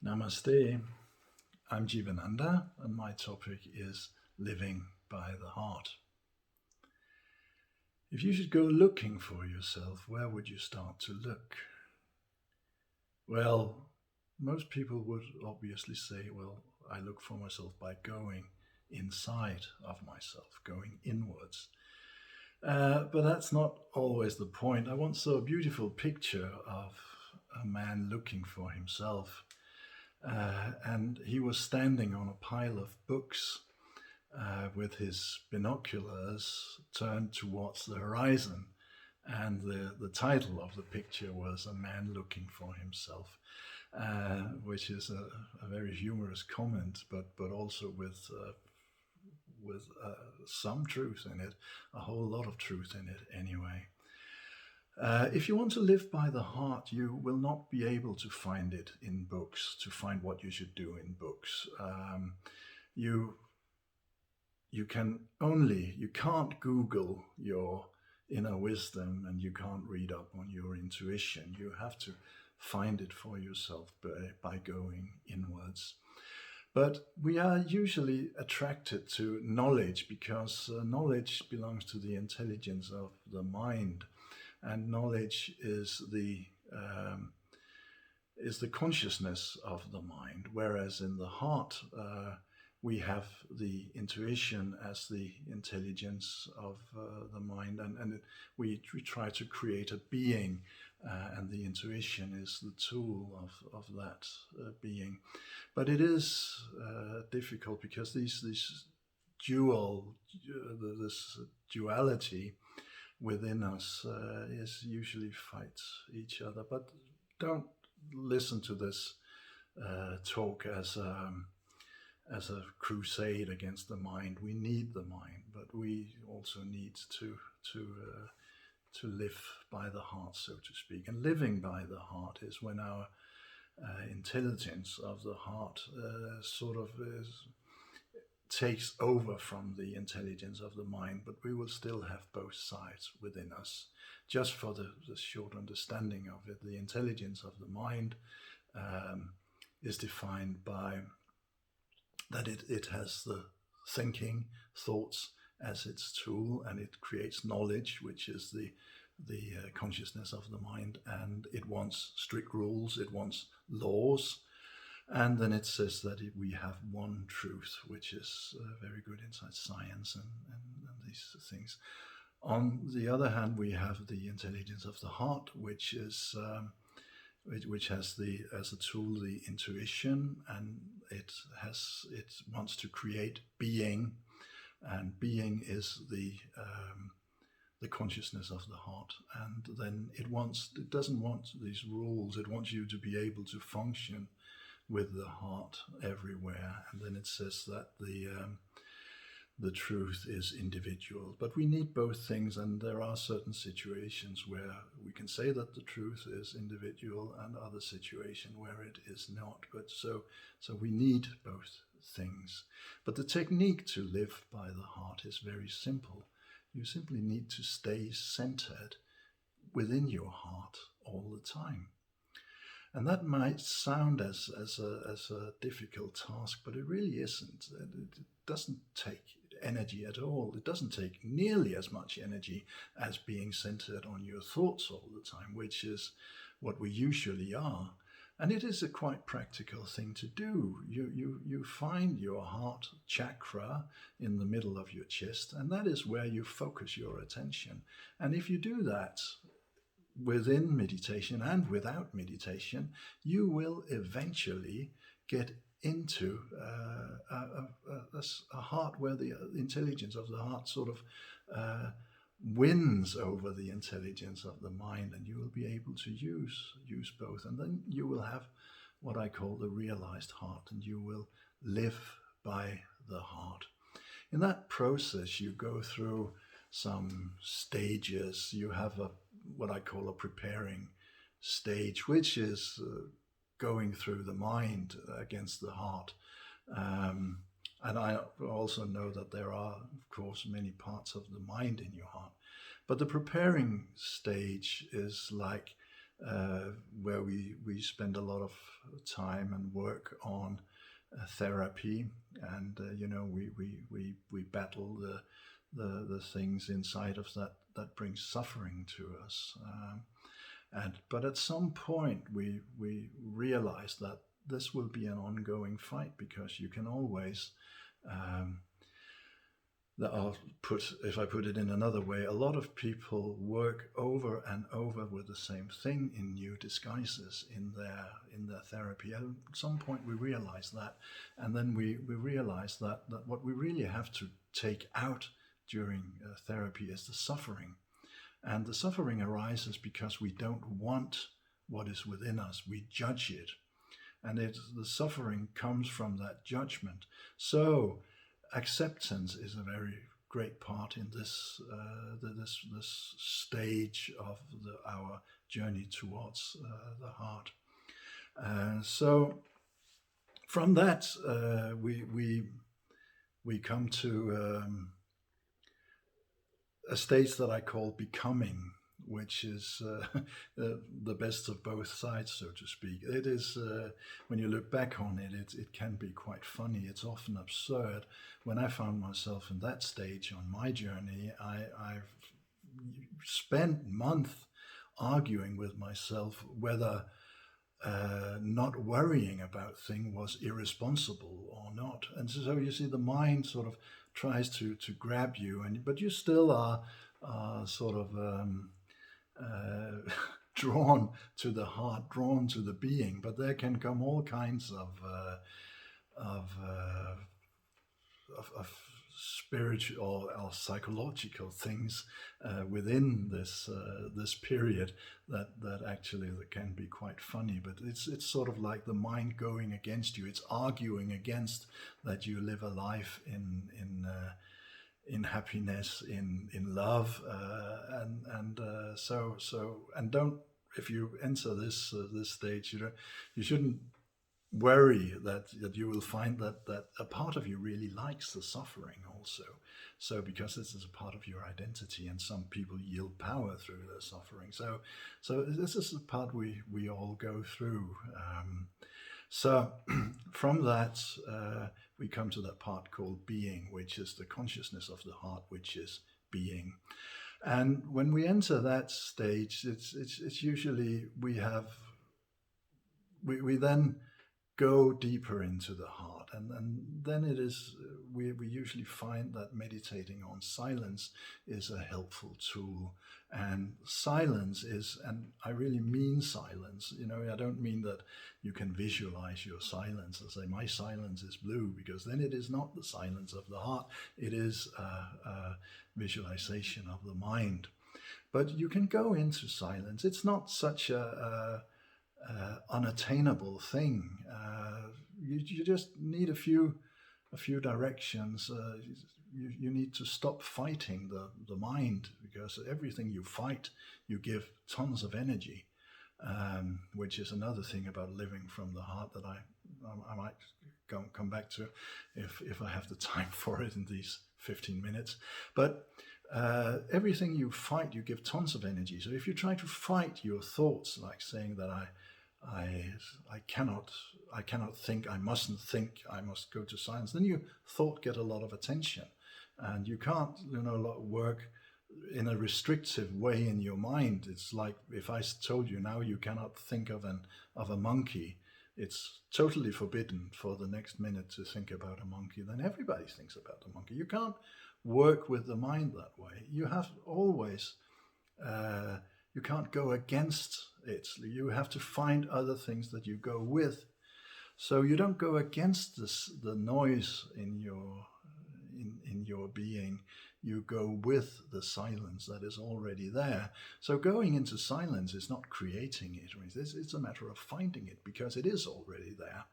Namaste. I'm Jivananda, and my topic is living by the heart. If you should go looking for yourself, where would you start to look? Well, most people would obviously say, well, I look for myself by going inside of myself, going inwards. But that's not always the point. I once saw a beautiful picture of a man looking for himself. And he was standing on a pile of books with his binoculars turned towards the horizon. And the title of the picture was A Man Looking for Himself, which is a very humorous comment, but also with some truth in it, a whole lot of truth in it anyway. If you want to live by the heart, you will not be able to find it in books, to find what you should do in books. You can't Google your inner wisdom, and you can't read up on your intuition. You have to find it for yourself by going inwards. But we are usually attracted to knowledge because knowledge belongs to the intelligence of the mind, and knowledge is the consciousness of the mind, whereas in the heart we have the intuition as the intelligence of the mind, and we try to create a being, and the intuition is the tool of that being. But it is difficult because this duality within us is usually fights each other. But don't listen to this talk as a crusade against the mind. We need the mind, but we also need to live by the heart, so to speak. And living by the heart is when our intelligence of the heart takes over from the intelligence of the mind, but we will still have both sides within us. Just for the short understanding of it, the intelligence of the mind is defined by that it has the thinking, thoughts as its tool, and it creates knowledge, which is the consciousness of the mind, and it wants strict rules, it wants laws. And then it says that we have one truth, which is very good inside science and these things. On the other hand, we have the intelligence of the heart, which has as a tool the intuition, and it wants to create being, and being is the consciousness of the heart. And then it doesn't want these rules. It wants you to be able to function with the heart everywhere. And then it says that the truth is individual. But we need both things, and there are certain situations where we can say that the truth is individual, and other situations where it is not. But so we need both things. But the technique to live by the heart is very simple. You simply need to stay centered within your heart all the time. And that might sound as a difficult task, but it really isn't. It doesn't take energy at all. It doesn't take nearly as much energy as being centered on your thoughts all the time, which is what we usually are. And it is a quite practical thing to do. You find your heart chakra in the middle of your chest, and that is where you focus your attention. And if you do that within meditation and without meditation, you will eventually get into a heart where the intelligence of the heart sort of wins over the intelligence of the mind, and you will be able to use both. And then you will have what I call the realized heart, and you will live by the heart. In that process, you go through some stages. You have what I call a preparing stage, which is going through the mind against the heart. And I also know that there are, of course, many parts of the mind in your heart. But the preparing stage is like where we spend a lot of time and work on therapy, and we battle the things inside of that brings suffering to us. But at some point we realize that this will be an ongoing fight, because you can always um, if I put it in another way, a lot of people work over and over with the same thing in new disguises in their therapy. At some point, we realize that, and then we realize that what we really have to take out during therapy is the suffering, and the suffering arises because we don't want what is within us. We judge it, and the suffering comes from that judgment. So acceptance is a very great part in this stage of our journey towards the heart. So from that, we come to a stage that I call becoming, which is the best of both sides, so to speak. It is, when you look back on it, it can be quite funny. It's often absurd. When I found myself in that stage on my journey, I've spent months arguing with myself whether not worrying about thing was irresponsible or not. And so you see, the mind sort of tries to grab you, but you still are sort of drawn to the heart, drawn to the being. But there can come all kinds of, uh, of spiritual or psychological things within this period that actually that can be quite funny. But it's sort of like the mind going against you. It's arguing against that you live a life in happiness, in love, and don't, if you enter this stage, you shouldn't worry that you will find that a part of you really likes the suffering also. So because this is a part of your identity, and some people yield power through their suffering. So this is the part we all go through. So from that, we come to that part called being, which is the consciousness of the heart, which is being. And when we enter that stage, it's usually we then go deeper into the heart, and then it is we usually find that meditating on silence is a helpful tool. And silence is, and I really mean silence, I don't mean that you can visualize your silence and say my silence is blue, because then it is not the silence of the heart, it is a visualization of the mind. But you can go into silence. It's not such a unattainable thing. You just need a few directions. You need to stop fighting the mind, because everything you fight, you give tons of energy, which is another thing about living from the heart that I might come back to if I have the time for it in these 15 minutes. But everything you fight, you give tons of energy. So if you try to fight your thoughts, like saying that I cannot think, I mustn't think, I must go to silence, then your thought get a lot of attention, and you can't work in a restrictive way in your mind. It's like if I told you now you cannot think of a monkey, it's totally forbidden for the next minute to think about a monkey. Then everybody thinks about the monkey. You can't work with the mind that way. You have always you can't go against it. You have to find other things that you go with. So you don't go against the noise in your being. You go with the silence that is already there. So going into silence is not creating it. It's a matter of finding it, because it is already there.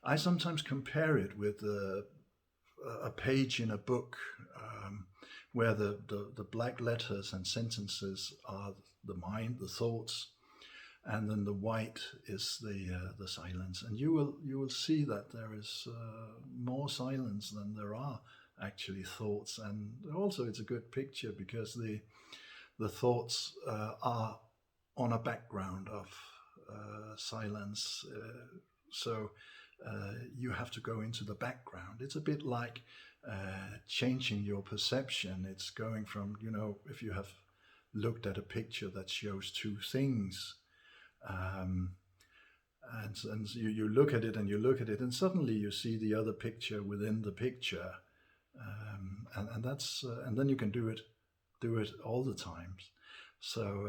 I sometimes compare it with a page in a book where the black letters and sentences are the mind, the thoughts, and then the white is the silence. And you will see that there is more silence than there are actually thoughts. And also it's a good picture, because the thoughts are on a background of silence. So you have to go into the background. It's a bit like changing your perception. It's going from, if you have looked at a picture that shows two things, um, and you look at it and you look at it, and suddenly you see the other picture within the picture, and that's and then you can do it all the times. So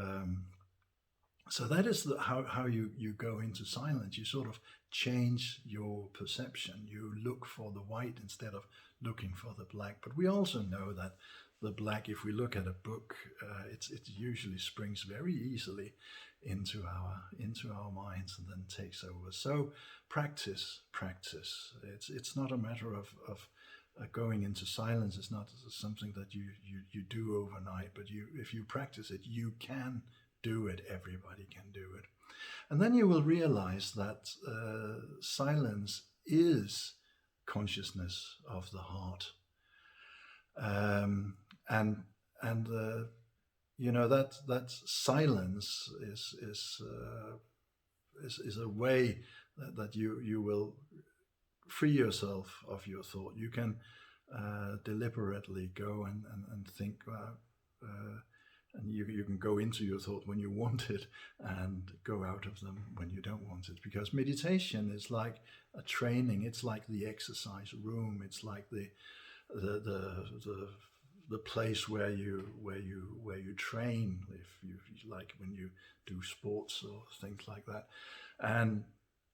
so that is how you go into silence. You sort of change your perception. You look for the white instead of looking for the black. But we also know that the black, if we look at a book, it usually springs very easily into our minds and then takes over. So practice. It's not a matter of going into silence. It's not something that you do overnight. But if you practice it, you can do it. Everybody can do it. And then you will realize that silence is consciousness of the heart. And that silence is a way that you will free yourself of your thought. You can deliberately go and think, and you can go into your thought when you want it and go out of them when you don't want it. Because meditation is like a training. It's like the exercise room. It's like the place where you train, if you like, when you do sports or things like that. And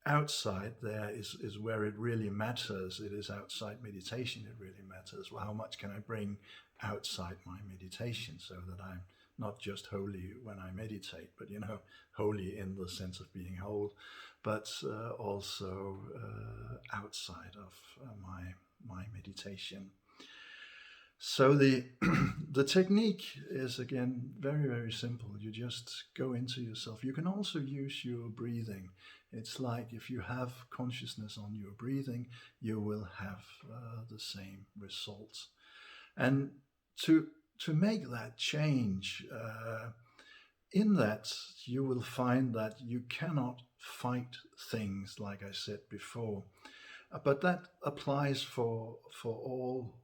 outside there is where it really matters. It is outside meditation it really matters. Well, how much can I bring outside my meditation so that I'm not just holy when I meditate, but holy in the sense of being whole, but also outside of my meditation. So the the technique is, again, very, very simple. You just go into yourself. You can also use your breathing. It's like if you have consciousness on your breathing, you will have the same results. And to make that change, in that you will find that you cannot fight things, like I said before. But that applies for all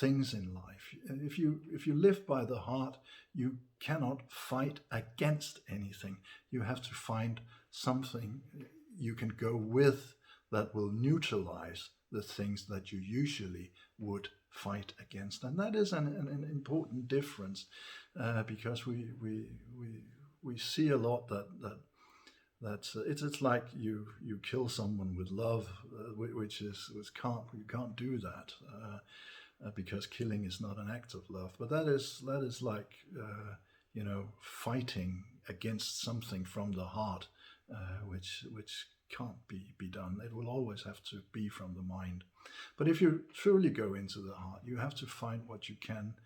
things in life. If you live by the heart, you cannot fight against anything. You have to find something you can go with that will neutralize the things that you usually would fight against. And that is an important difference, because we see a lot that it's like you kill someone with love, which you can't do that. Because killing is not an act of love, but that is like fighting against something from the heart, which can't be done. It will always have to be from the mind. But if you truly go into the heart, you have to find what you can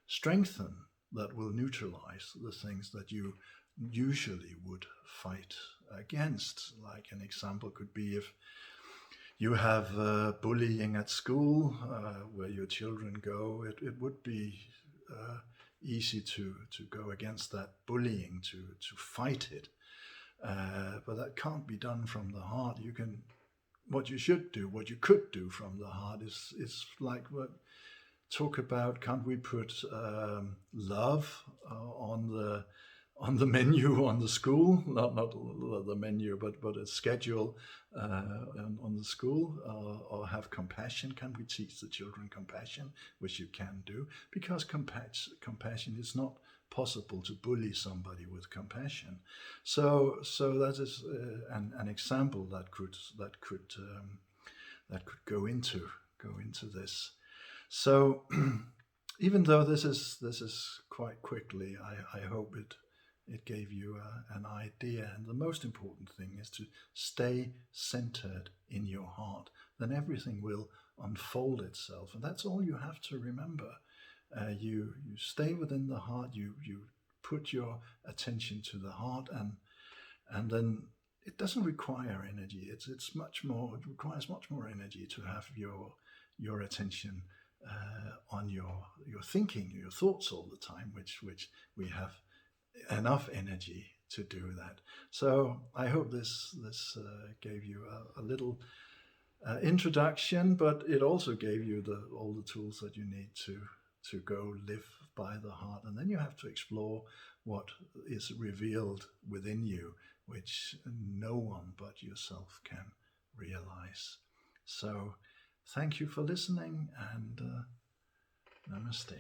strengthen that will neutralize the things that you usually would fight against. Like an example could be if you have bullying at school, where your children go. It would be easy to go against that bullying, to fight it. But that can't be done from the heart. What you could do from the heart is like talk about, can't we put love on the menu on the school, not the menu, but a schedule on the school, or have compassion. Can we teach the children compassion, which you can do, because compassion is not possible to bully somebody with compassion. So that is an example that could go into this. So even though this is quite quickly, I hope it gave you an idea. And the most important thing is to stay centered in your heart. Then everything will unfold itself. And that's all you have to remember. You stay within the heart. You put your attention to the heart, and then it doesn't require energy. It requires much more energy to have your attention on your thinking, your thoughts all the time, which we have enough energy to do that. So I hope this gave you a little introduction, but it also gave you all the tools that you need to go live by the heart, and then you have to explore what is revealed within you, which no one but yourself can realize. So thank you for listening, and namaste.